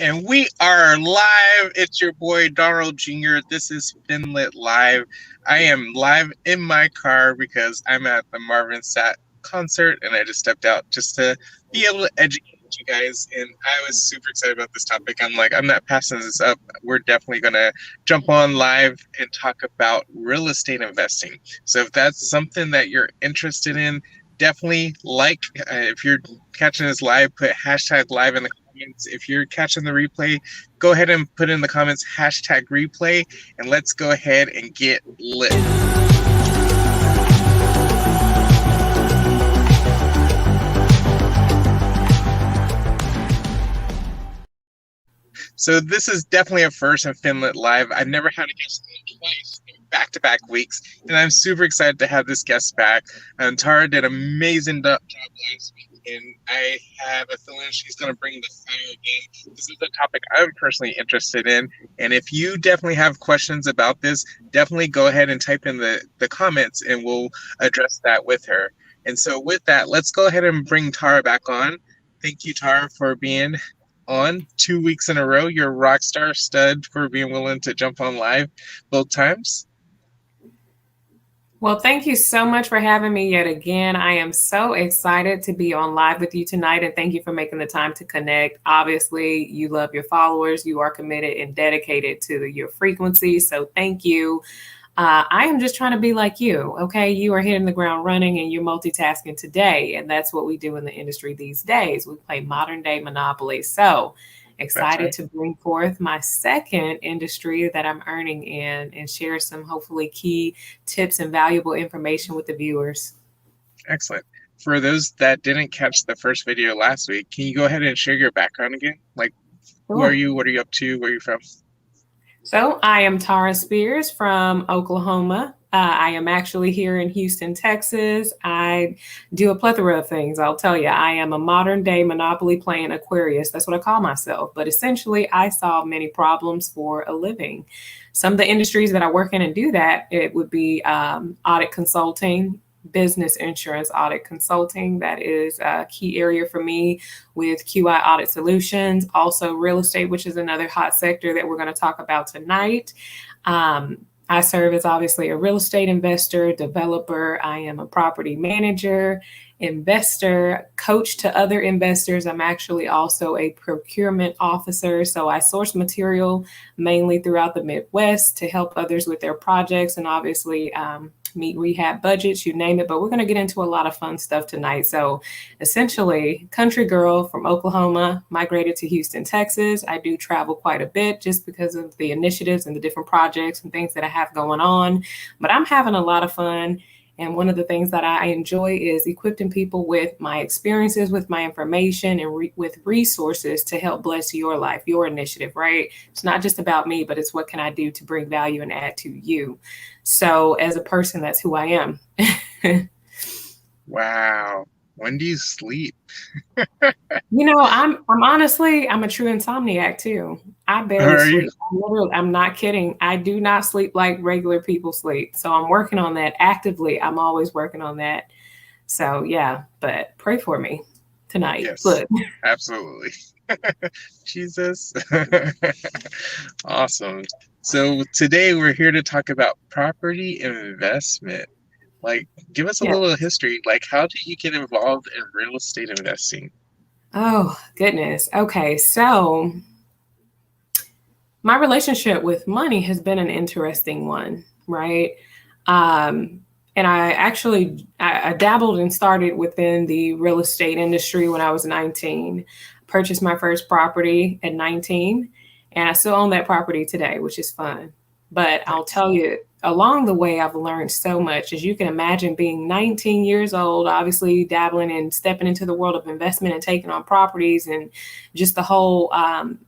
And we are live. It's your boy Donald Jr. This is Finlit Live. I am live in my car because I'm at the Marvin Sapp concert and I just stepped out just to be able to educate you guys. And I was super excited about this topic. I'm like, I'm not passing this up. We're definitely going to jump on live and talk about real estate investing. So if that's something that you're interested in, definitely if you're catching this live, put hashtag live in the comments. If you're catching the replay, go ahead and put in the comments hashtag replay, and let's go ahead and get lit. So this is definitely a first in Finlit Live. I've never had a guest twice in back-to-back weeks, and I'm super excited to have this guest back. Tara did an amazing job last week, and I have a feeling she's going to bring the fire again. This is a topic I'm personally interested in, and if you definitely have questions about this, definitely go ahead and type in the comments, and we'll address that with her. And so with that, let's go ahead and bring Tara back on. Thank you, Tara, for being on 2 weeks in a row. You're a rock star stud for being willing to jump on live both times. Well, thank you so much for having me yet again. I am so excited to be on live with you tonight, and thank you for making the time to connect. Obviously, you love your followers. You are committed and dedicated to your frequency, so thank you. I am just trying to be like you, okay? You are hitting the ground running and you're multitasking today, and that's what we do in the industry these days. We play modern day Monopoly. So excited to bring forth my second industry that I'm earning in and share some hopefully key tips and valuable information with the viewers. Excellent. For those that didn't catch the first video last week, can you go ahead and share your background again? Like, Who are you? What are you up to? Where are you from? So I am Tara Spears from Oklahoma. I am actually here in Houston, Texas. I do a plethora of things. I'll tell you, I am a modern day Monopoly playing Aquarius. That's what I call myself. But essentially, I solve many problems for a living. Some of the industries that I work in and do that, it would be audit consulting, business insurance audit consulting. That is a key area for me with QI Audit Solutions. Also real estate, which is another hot sector that we're going to talk about tonight. I serve as obviously a real estate investor, developer. I am a property manager, investor, coach to other investors. I'm actually also a procurement officer. So I source material mainly throughout the Midwest to help others with their projects and obviously meet rehab budgets, you name it. But we're going to get into a lot of fun stuff tonight. So essentially, country girl from Oklahoma, migrated to Houston, Texas. I do travel quite a bit just because of the initiatives and the different projects and things that I have going on. But I'm having a lot of fun. And one of the things that I enjoy is equipping people with my experiences, with my information, and with resources to help bless your life, your initiative, right? It's not just about me, but it's what can I do to bring value and add to you. So as a person, that's who I am. Wow. When do you sleep? You know, I'm honestly, I'm a true insomniac too. I barely sleep. I'm not kidding. I do not sleep like regular people sleep. So I'm working on that actively. I'm always working on that. So yeah, but pray for me tonight. Yes, Look. absolutely. Jesus. Awesome. So today we're here to talk about property investment. Like, give us a little history. Like, how did you get involved in real estate investing? Oh, goodness. Okay. So my relationship with money has been an interesting one, right? And I dabbled and started within the real estate industry when I was 19, purchased my first property at 19, and I still own that property today, which is fun. But I'll tell you, along the way, I've learned so much. As you can imagine, being 19 years old, obviously dabbling and stepping into the world of investment and taking on properties and just the whole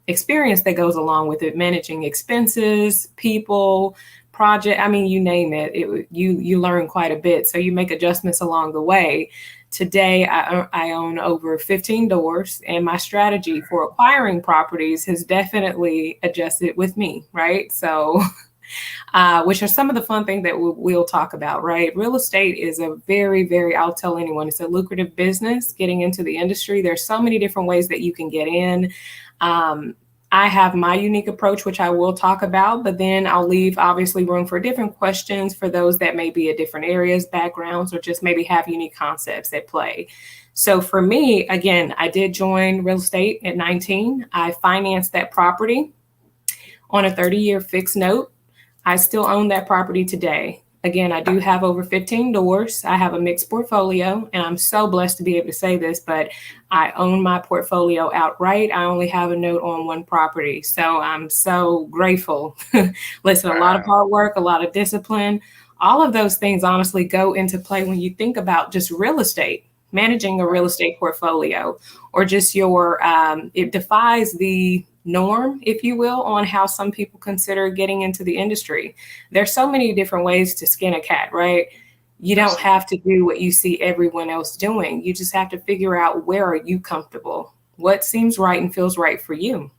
experience that goes along with it, managing expenses, people, project. I mean, you name it, you learn quite a bit. So you make adjustments along the way. Today, I own over 15 doors, and my strategy for acquiring properties has definitely adjusted with me, right? So which are some of the fun things that we'll talk about, right? Real estate is a very, very, I'll tell anyone, it's a lucrative business getting into the industry. There's so many different ways that you can get in. I have my unique approach, which I will talk about, but then I'll leave obviously room for different questions for those that may be at different areas, backgrounds, or just maybe have unique concepts at play. So for me, again, I did join real estate at 19. I financed that property on a 30-year fixed note. I still own that property today. Again, I do have over 15 doors. I have a mixed portfolio, and I'm so blessed to be able to say this, but I own my portfolio outright. I only have a note on one property. So I'm so grateful. Listen, a lot of hard work, a lot of discipline, all of those things honestly go into play when you think about just real estate, managing a real estate portfolio, or just your, it defies the norm, if you will, on how some people consider getting into the industry. There's so many different ways to skin a cat, right? You don't have to do what you see everyone else doing. You just have to figure out, where are you comfortable? What seems right and feels right for you?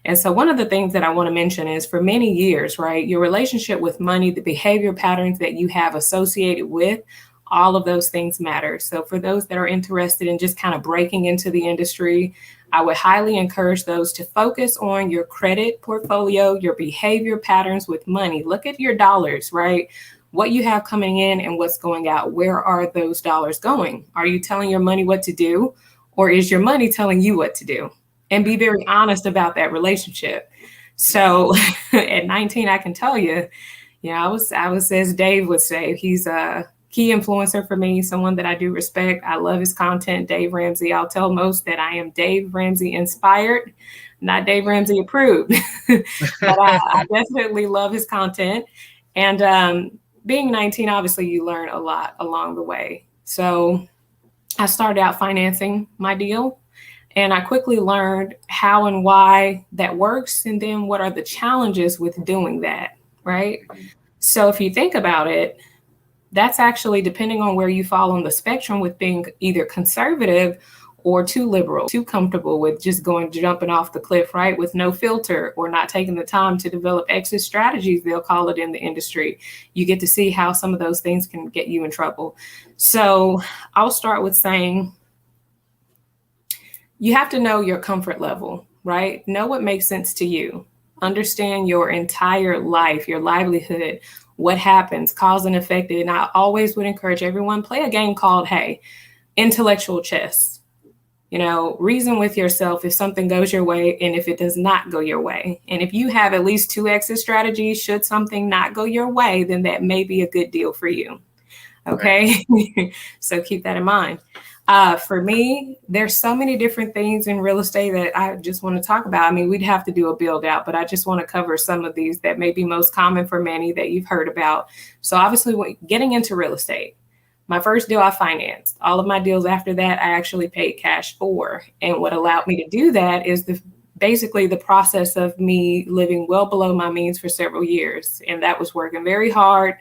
And so one of the things that I want to mention is, for many years, right, your relationship with money, the behavior patterns that you have associated with, all of those things matter. So for those that are interested in just kind of breaking into the industry, I would highly encourage those to focus on your credit portfolio, your behavior patterns with money. Look at your dollars, right? What you have coming in and what's going out. Where are those dollars going? Are you telling your money what to do, or is your money telling you what to do? And be very honest about that relationship. So at 19, I can tell you, I was, as Dave would say, he's a key influencer for me, someone that I do respect. I love his content, Dave Ramsey. I'll tell most that I am Dave Ramsey inspired, not Dave Ramsey approved. But I definitely love his content. And being 19, obviously you learn a lot along the way. So I started out financing my deal, and I quickly learned how and why that works, and then what are the challenges with doing that, right? So if you think about it, that's actually depending on where you fall on the spectrum with being either conservative or too liberal, too comfortable with just jumping off the cliff, right? With no filter, or not taking the time to develop exit strategies, they'll call it in the industry. You get to see how some of those things can get you in trouble. So I'll start with saying, you have to know your comfort level, right? Know what makes sense to you. Understand your entire life, your livelihood, what happens, cause and effect. And I always would encourage everyone, play a game called, intellectual chess. Reason with yourself if something goes your way and if it does not go your way. And if you have at least 2 exit strategies, should something not go your way, then that may be a good deal for you. Okay. Right. So keep that in mind. For me, there's so many different things in real estate that I just want to talk about. I mean, we'd have to do a build out, but I just want to cover some of these that may be most common for many that you've heard about. So obviously, getting into real estate, my first deal I financed. All of my deals after that, I actually paid cash for. And what allowed me to do that is basically the process of me living well below my means for several years. And that was working very hard,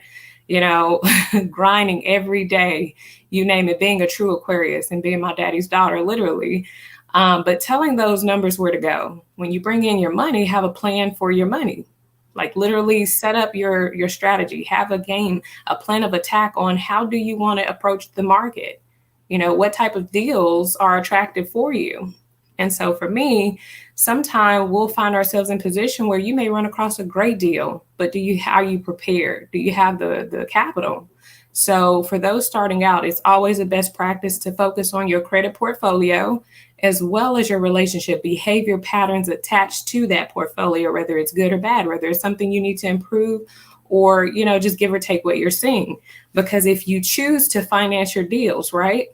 grinding every day, you name it, being a true Aquarius and being my daddy's daughter, literally. But telling those numbers where to go. When you bring in your money, have a plan for your money. Like literally set up your strategy, have a game, a plan of attack on how do you want to approach the market? What type of deals are attractive for you? And so for me, sometimes we'll find ourselves in a position where you may run across a great deal, but are you prepared? Do you have the capital? So for those starting out, it's always a best practice to focus on your credit portfolio, as well as your relationship behavior patterns attached to that portfolio, whether it's good or bad, whether it's something you need to improve, or, just give or take what you're seeing. Because if you choose to finance your deals, right,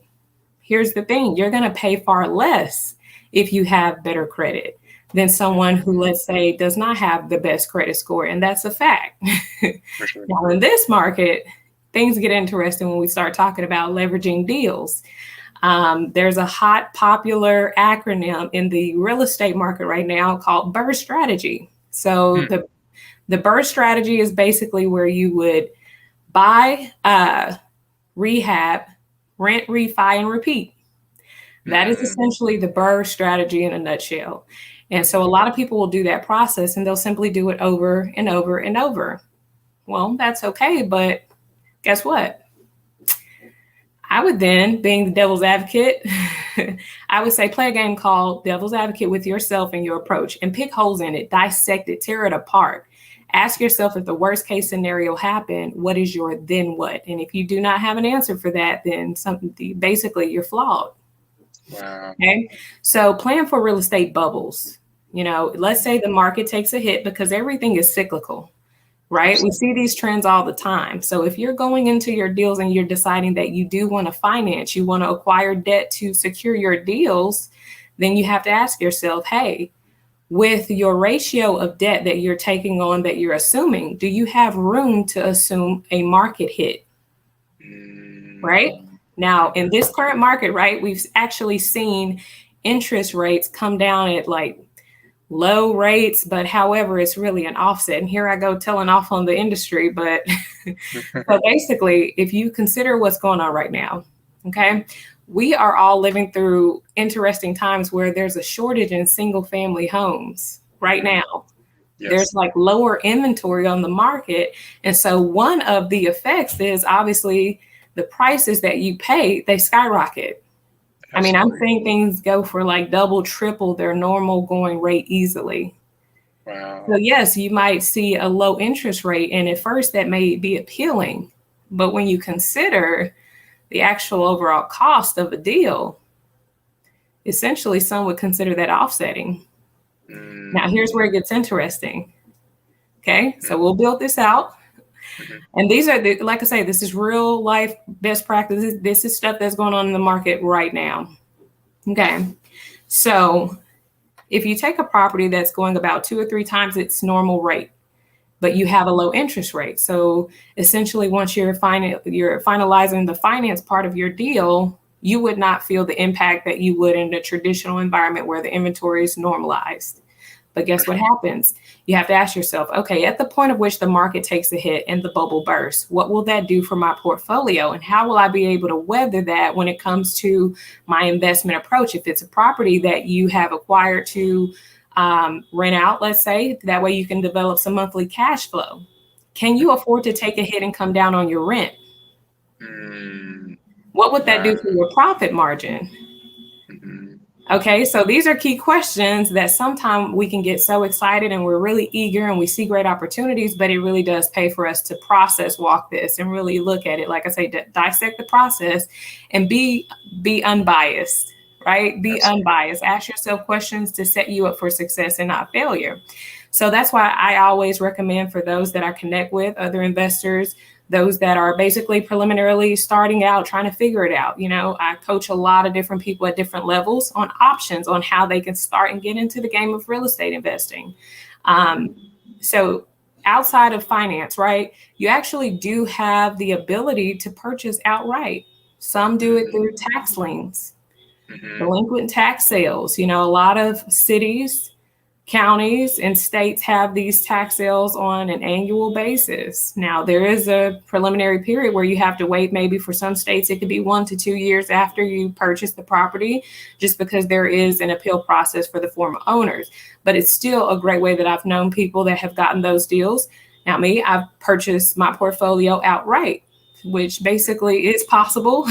here's the thing, you're going to pay far less if you have better credit than someone who, let's say, does not have the best credit score. And that's a fact. For sure. Now, in this market, things get interesting when we start talking about leveraging deals. There's a hot, popular acronym in the real estate market right now called BRRRR strategy. So the BRRRR strategy is basically where you would buy, rehab, rent, refi, and repeat. That is essentially the BRRRR strategy in a nutshell. And so a lot of people will do that process and they'll simply do it over and over and over. Well, that's okay, but guess what? I would then, being the devil's advocate, I would say play a game called Devil's Advocate with yourself and your approach and pick holes in it, dissect it, tear it apart. Ask yourself, if the worst case scenario happened, what is your then what? And if you do not have an answer for that, then basically you're flawed. Wow. Okay. So plan for real estate bubbles. Let's say the market takes a hit, because everything is cyclical. Right? We see these trends all the time. So if you're going into your deals and you're deciding that you do want to finance, you want to acquire debt to secure your deals, then you have to ask yourself, hey, with your ratio of debt that you're taking on, that you're assuming, do you have room to assume a market hit? Right? Now, in this current market, right, we've actually seen interest rates come down at like low rates, but however, it's really an offset. And here I go telling off on the industry, but so basically, if you consider what's going on right now, okay, we are all living through interesting times where there's a shortage in single family homes right now. Yes. There's like lower inventory on the market. And so one of the effects is obviously the prices that you pay, they skyrocket. Absolutely. I mean, I'm seeing things go for like double, triple their normal going rate easily. Wow. So yes, you might see a low interest rate, and at first that may be appealing, but when you consider the actual overall cost of a deal, essentially some would consider that offsetting. Now here's where it gets interesting. Okay, so we'll build this out. And these are like I say, this is real life best practices. This is stuff that's going on in the market right now. Okay. So if you take a property that's going about 2 or 3 times its normal rate, but you have a low interest rate. So essentially, once you're finalizing the finance part of your deal, you would not feel the impact that you would in a traditional environment where the inventory is normalized. But guess what happens? You have to ask yourself, okay, at the point of which the market takes a hit and the bubble bursts, what will that do for my portfolio? And how will I be able to weather that when it comes to my investment approach? If it's a property that you have acquired to rent out, let's say, that way you can develop some monthly cash flow. Can you afford to take a hit and come down on your rent? What would that do for your profit margin? Okay, so these are key questions that sometimes we can get so excited and we're really eager and we see great opportunities, but it really does pay for us to process walk this and really look at it. Like I say, dissect the process and be unbiased, right? Be unbiased. Ask yourself questions to set you up for success and not failure. So that's why I always recommend for those that I connect with, other investors, those that are basically preliminarily starting out, trying to figure it out. I coach a lot of different people at different levels on options on how they can start and get into the game of real estate investing. So outside of finance, right, you actually do have the ability to purchase outright. Some do it through tax liens, delinquent tax sales. A lot of cities, counties, and states have these tax sales on an annual basis. Now, there is a preliminary period where you have to wait. Maybe for some states, it could be 1 to 2 years after you purchase the property, just because there is an appeal process for the former owners. But it's still a great way that I've known people that have gotten those deals. Now, I've purchased my portfolio outright, which basically is possible,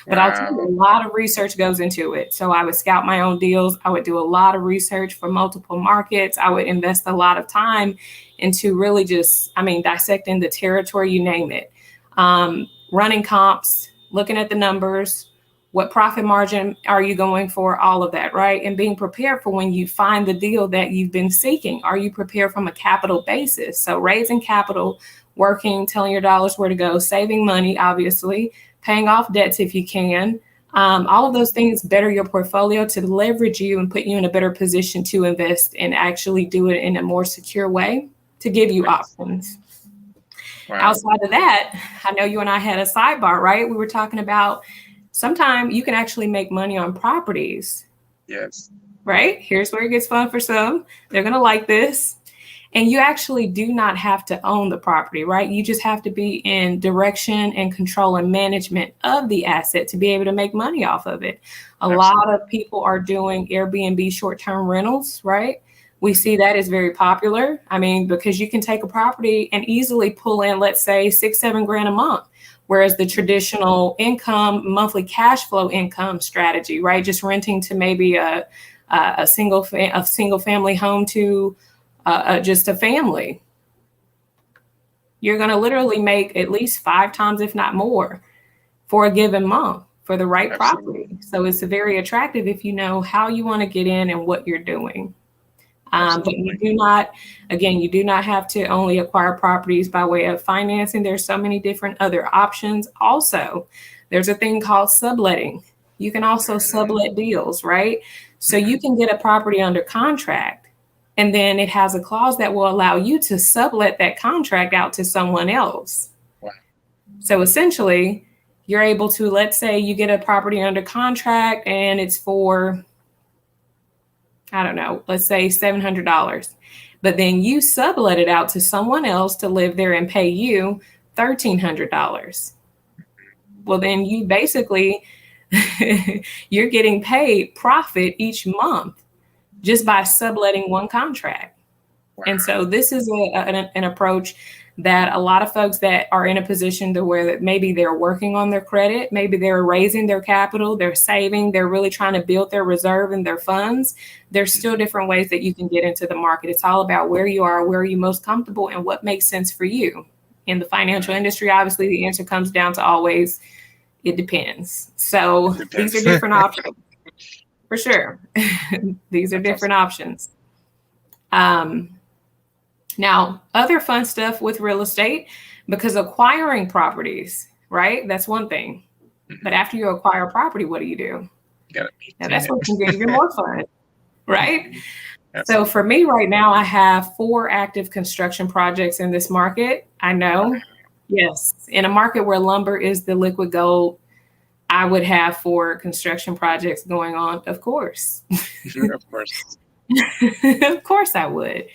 but I'll tell you, a lot of research goes into it. So I would scout my own deals. I would do a lot of research for multiple markets. I would invest a lot of time into really dissecting the territory, you name it. Running comps, looking at the numbers, what profit margin are you going for, all of that, right? And being prepared for when you find the deal that you've been seeking. Are you prepared from a capital basis? So raising capital, working, telling your dollars where to go, saving money, obviously, paying off debts if you can. All of those things better your portfolio to leverage you and put you in a better position to invest and actually do it in a more secure way to give you options. Wow. Outside of that, I know you and I had a sidebar, right? We were talking about sometimes you can actually make money on properties. Yes. Right? Here's where it gets fun for some. They're going to like this. And you actually do not have to own the property, right? You just have to be in direction and control and management of the asset to be able to make money off of it. Absolutely. Lot of people are doing Airbnb short-term rentals, right? We see that is very popular. Because you can take a property and easily pull in, let's say, $6-7 grand a month. Whereas the traditional income, monthly cash flow income strategy, right? Just renting to maybe a single family home to just a family, you're going to literally make at least 5 times, if not more, for a given month for the right Absolutely. property. So it's very attractive if you know how you want to get in and what you're doing. But you do not have to only acquire properties by way of financing. There's so many different other options. Also, there's a thing called subletting. You can also sublet deals, right? So you can get a property under contract, and then it has a clause that will allow you to sublet that contract out to someone else. Wow. So essentially, you're able to, let's say you get a property under contract and it's for, I don't know, let's say $700, but then you sublet it out to someone else to live there and pay you $1,300. Well, then you basically, you're getting paid profit each month just by subletting one contract. Wow. And so this is an approach that a lot of folks that are in a position to where maybe they're working on their credit, maybe they're raising their capital, they're saving, they're really trying to build their reserve and their funds. There's still different ways that you can get into the market. It's all about where you are, where are you most comfortable, and what makes sense for you. In the financial industry, obviously, the answer comes down to always, it depends. So these are different options, for sure. These are different options. Now, other fun stuff with real estate, because acquiring properties, right? That's one thing. But after you acquire property, what do? You gotta now that's what can give you more fun, right? So for me right now, I have 4 active construction projects in this market. I know, yes, in a market where lumber is the liquid gold, I would have 4 construction projects going on, of course. Of course. Of course I would.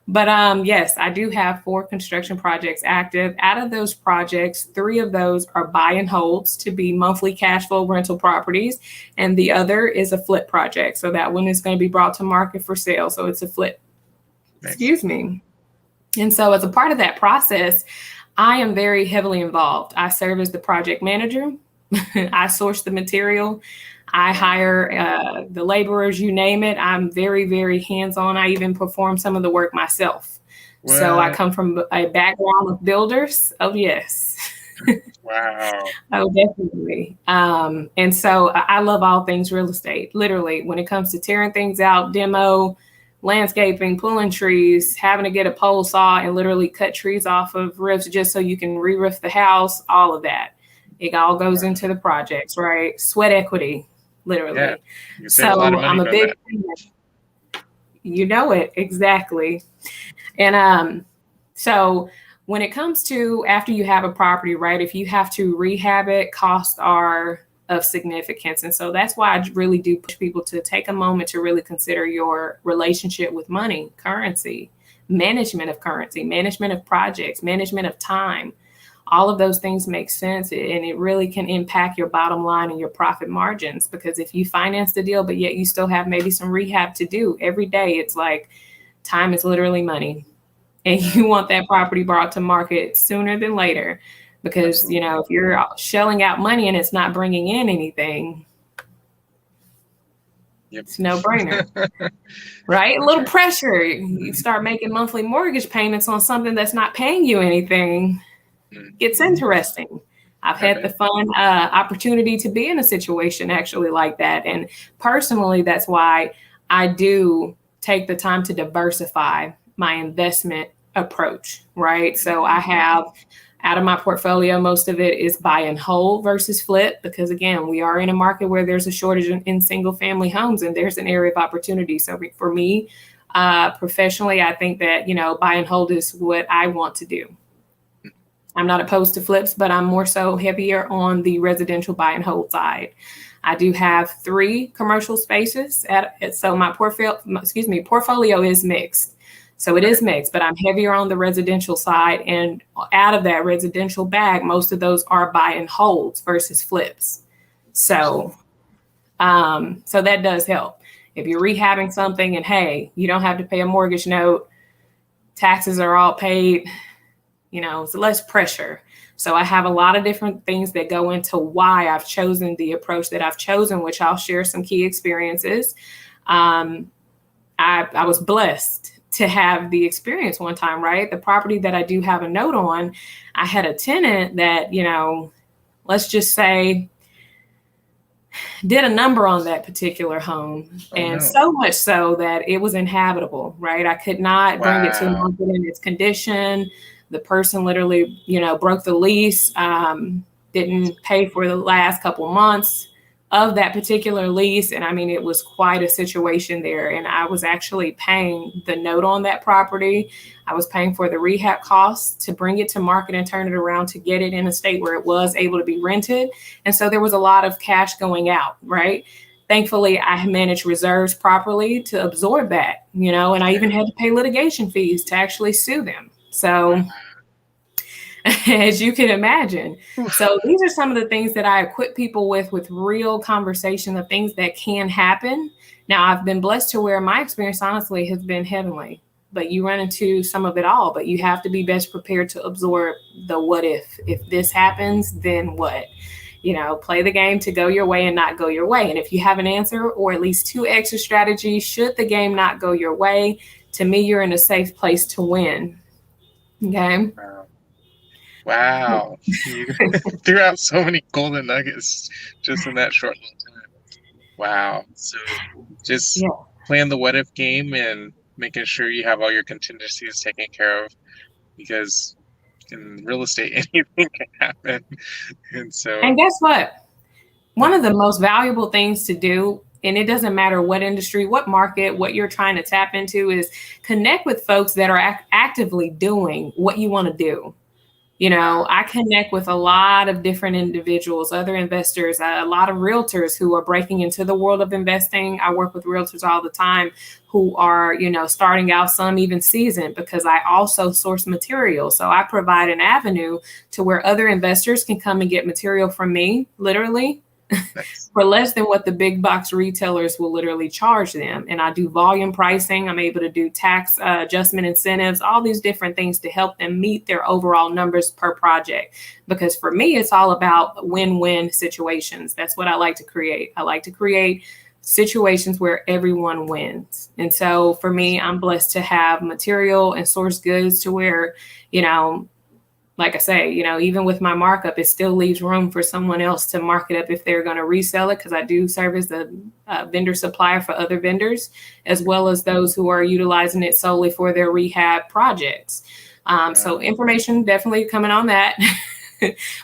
But yes, I do have 4 construction projects active. Out of those projects, 3 of those are buy and holds to be monthly cash flow rental properties. And the other is a flip project. So that one is going to be brought to market for sale. So it's a flip. Nice. Excuse me. And so as a part of that process, I am very heavily involved. I serve as the project manager. I source the material. I hire the laborers, you name it. I'm very, very hands-on. I even perform some of the work myself. Wow. So I come from a background of builders. Oh, yes. Wow. Oh, definitely. And so I love all things real estate. Literally, when it comes to tearing things out, demo, landscaping, pulling trees, having to get a pole saw and literally cut trees off of roofs just so you can re-roof the house, all of that. It all goes into the projects, right? Sweat equity. Literally. Yeah, so I'm a big, you know it, exactly. And so when it comes to after you have a property, right, if you have to rehab it, costs are of significance. And so that's why I really do push people to take a moment to really consider your relationship with money, currency, management of currency, management of projects, management of time. All of those things make sense, and it really can impact your bottom line and your profit margins, because if you finance the deal, but yet you still have maybe some rehab to do every day, it's like time is literally money, and you want that property brought to market sooner than later, because, you know, if you're shelling out money and it's not bringing in anything, it's no brainer, right? A little pressure. You start making monthly mortgage payments on something that's not paying you anything. It's interesting. I've had the fun opportunity to be in a situation actually like that. And personally, that's why I do take the time to diversify my investment approach, right? So I have out of my portfolio, most of it is buy and hold versus flip, because again, we are in a market where there's a shortage in single family homes and there's an area of opportunity. So for me, professionally, I think that, you know, buy and hold is what I want to do. I'm not opposed to flips, but I'm more so heavier on the residential buy and hold side. I do have 3 commercial spaces. So my portfolio is mixed. So it is mixed, but I'm heavier on the residential side. And out of that residential bag, most of those are buy and holds versus flips. So that does help. If you're rehabbing something and, hey, you don't have to pay a mortgage note, taxes are all paid, you know, it's less pressure. So I have a lot of different things that go into why I've chosen the approach that I've chosen, which I'll share some key experiences. I was blessed to have the experience one time, right? The property that I do have a note on, I had a tenant that, let's just say, did a number on that particular home. And so much so that it was inhabitable, right? I could not bring it to market in its condition. The person literally, broke the lease, didn't pay for the last couple months of that particular lease. And I mean, it was quite a situation there. And I was actually paying the note on that property. I was paying for the rehab costs to bring it to market and turn it around to get it in a state where it was able to be rented. And so there was a lot of cash going out, right? Thankfully, I managed reserves properly to absorb that, and I even had to pay litigation fees to actually sue them. So as you can imagine. So these are some of the things that I equip people with real conversation of things that can happen. Now, I've been blessed to where my experience, honestly, has been heavenly, but you run into some of it all, but you have to be best prepared to absorb the what if this happens, then what? Play the game to go your way and not go your way. And if you have an answer or at least 2 extra strategies, should the game not go your way, to me, you're in a safe place to win. Okay. Wow. You threw out so many golden nuggets just in that short little time. Wow. So just playing the what if game and making sure you have all your contingencies taken care of, because in real estate, anything can happen. And guess what? One of the most valuable things to do, and it doesn't matter what industry, what market, what you're trying to tap into, is connect with folks that are actively doing what you want to do. I connect with a lot of different individuals, other investors, a lot of realtors who are breaking into the world of investing. I work with realtors all the time who are, starting out, some even seasoned, because I also source material. So I provide an avenue to where other investors can come and get material from me, literally, for less than what the big box retailers will literally charge them. And I do volume pricing. I'm able to do tax adjustment incentives, all these different things to help them meet their overall numbers per project. Because for me, it's all about win-win situations. That's what I like to create. I like to create situations where everyone wins. And so for me, I'm blessed to have material and source goods to where, like I say, even with my markup, it still leaves room for someone else to mark it up if they're going to resell it, because I do serve as the vendor supplier for other vendors, as well as those who are utilizing it solely for their rehab projects. So information definitely coming on that.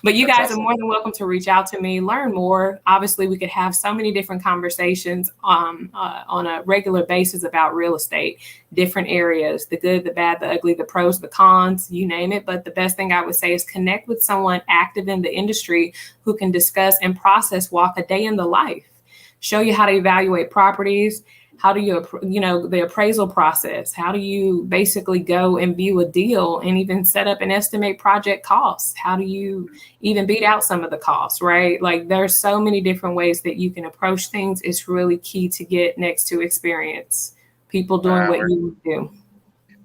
But you guys are more than welcome to reach out to me, learn more. Obviously, we could have so many different conversations on a regular basis about real estate, different areas, the good, the bad, the ugly, the pros, the cons, you name it. But the best thing I would say is connect with someone active in the industry who can discuss and process walk a day in the life, show you how to evaluate properties. How do you, the appraisal process? How do you basically go and view a deal and even set up and estimate project costs? How do you even beat out some of the costs, right? Like, there's so many different ways that you can approach things. It's really key to get next to experience, people doing what you do.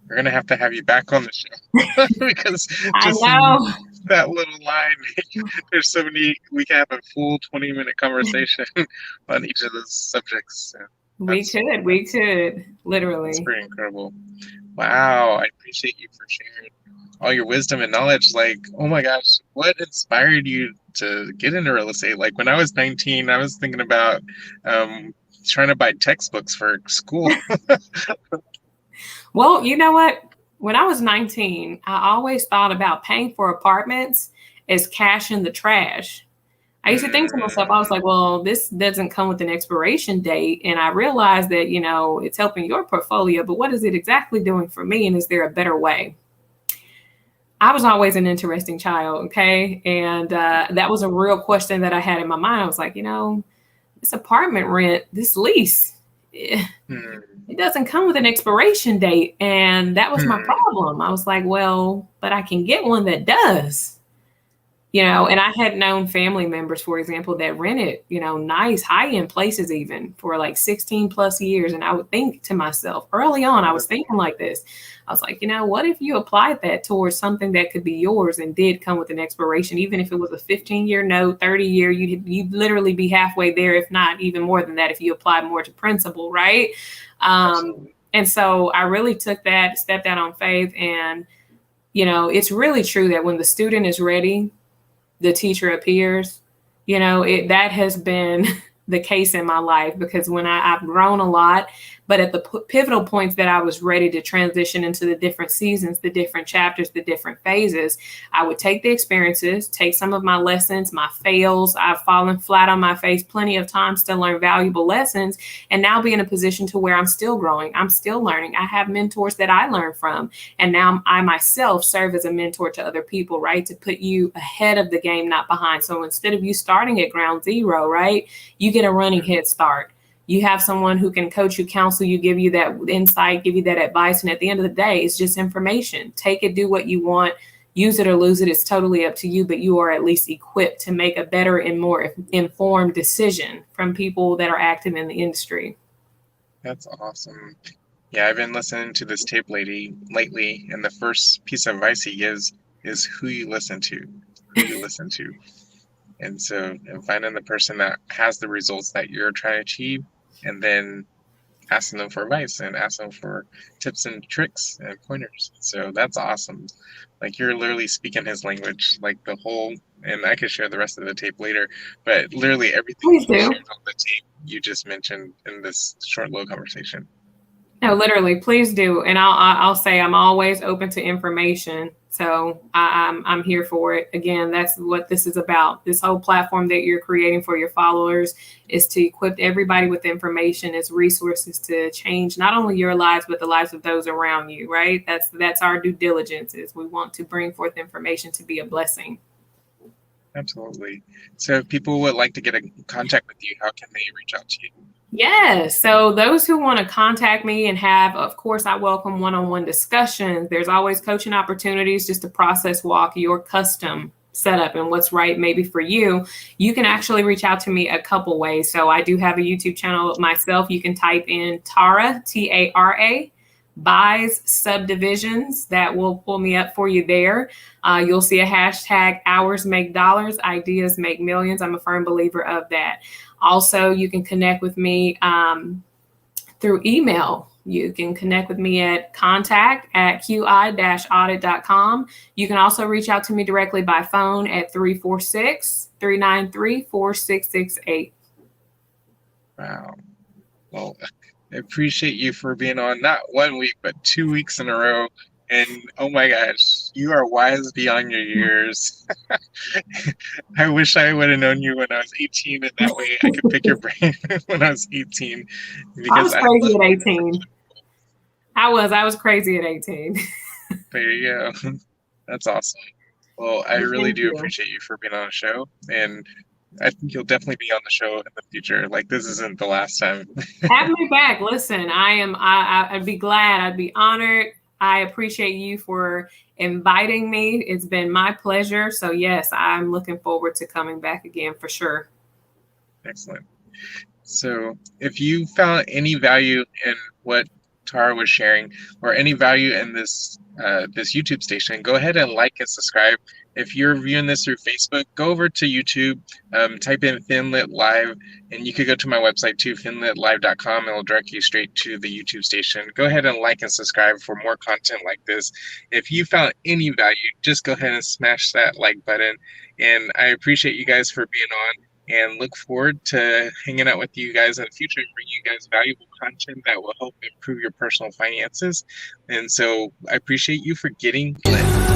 We're going to have you back on the show because just that little line, there's so many, we can have a full 20-minute conversation on each of those subjects. We could, literally. It's pretty incredible. Wow, I appreciate you for sharing all your wisdom and knowledge. Like, oh my gosh, what inspired you to get into real estate? Like, when I was 19, I was thinking about trying to buy textbooks for school. Well, you know what? When I was 19, I always thought about paying for apartments as cash in the trash. I used to think to myself, I was like, well, this doesn't come with an expiration date. And I realized that, it's helping your portfolio, but what is it exactly doing for me? And is there a better way? I was always an interesting child. Okay. And that was a real question that I had in my mind. I was like, this apartment rent, this lease, it doesn't come with an expiration date. And that was my problem. I was like, well, but I can get one that does. You know, and I had known family members, for example, that rented, you know, nice high end places even for like 16 plus years. And I would think to myself early on, I was thinking like this. I was like, you know, what if you applied that towards something that could be yours and did come with an expiration, even if it was a 15-year note, 30-year, you'd literally be halfway there, if not even more than that, if you applied more to principal, right? And so I really took that, stepped out on faith. And, you know, it's really true that when the student is ready, the teacher appears. You know, that has been the case in my life, because when I've grown a lot, but at the pivotal points that I was ready to transition into the different seasons, the different chapters, the different phases, I would take the experiences, take some of my lessons, my fails. I've fallen flat on my face plenty of times to learn valuable lessons, and now be in a position to where I'm still growing. I'm still learning. I have mentors that I learn from. And now I myself serve as a mentor to other people, right? To put you ahead of the game, not behind. So instead of you starting at ground zero, right, you get a running head start. You have someone who can coach you, counsel you, give you that insight, give you that advice. And at the end of the day, it's just information. Take it, do what you want, use it or lose it. It's totally up to you, but you are at least equipped to make a better and more informed decision from people that are active in the industry. That's awesome. Yeah, I've been listening to this tape lately, and the first piece of advice he gives is who you listen to. And so, finding the person that has the results that you're trying to achieve, and then asking them for advice and asking them for tips and tricks and pointers. So that's awesome. Like, you're literally speaking his language, like the whole, and I could share the rest of the tape later, but literally everything you shared on the tape, you just mentioned in this short little conversation. No, literally, please do. And I'll say I'm always open to information. So I'm here for it. Again, that's what this is about. This whole platform that you're creating for your followers is to equip everybody with information as resources to change not only your lives, but the lives of those around you, right? That's our due diligence, is we want to bring forth information to be a blessing. Absolutely. So if people would like to get in contact with you, how can they reach out to you? Yes. So those who want to contact me and have, of course, I welcome one-on-one discussions. There's always coaching opportunities just to process walk your custom setup and what's right maybe for you. You can actually reach out to me a couple ways. So I do have a YouTube channel myself. You can type in Tara, T-A-R-A, buys subdivisions. That will pull me up for you there. You'll see a hashtag hours make dollars, ideas make millions. I'm a firm believer of that. Also, you can connect with me through email. You can connect with me at contact@qi-audit.com. You can also reach out to me directly by phone at 346-393-4668. Wow. Well, I appreciate you for being on not 1 week, but 2 weeks in a row. And oh my gosh, you are wise beyond your years. I wish I would have known you when I was 18, and that way I could pick your brain when I was 18. Because I was crazy at 18. I was crazy at 18. There you go. That's awesome. Well, I really do appreciate you for being on the show, and I think you'll definitely be on the show in the future. Like, this isn't the last time. Have me back. Listen, I'd be glad. I'd be honored. I appreciate you for inviting me. It's been my pleasure. So yes, I'm looking forward to coming back again for sure. Excellent. So if you found any value in what Tara was sharing, or any value in this this YouTube station, go ahead and like and subscribe. If you're viewing this through Facebook, go over to YouTube, type in FinLit Live, and you could go to my website too, finlitlive.com. It'll direct you straight to the YouTube station. Go ahead and like and subscribe for more content like this. If you found any value, just go ahead and smash that like button. And I appreciate you guys for being on, and look forward to hanging out with you guys in the future and bringing you guys valuable content that will help improve your personal finances. And so I appreciate you for getting lit.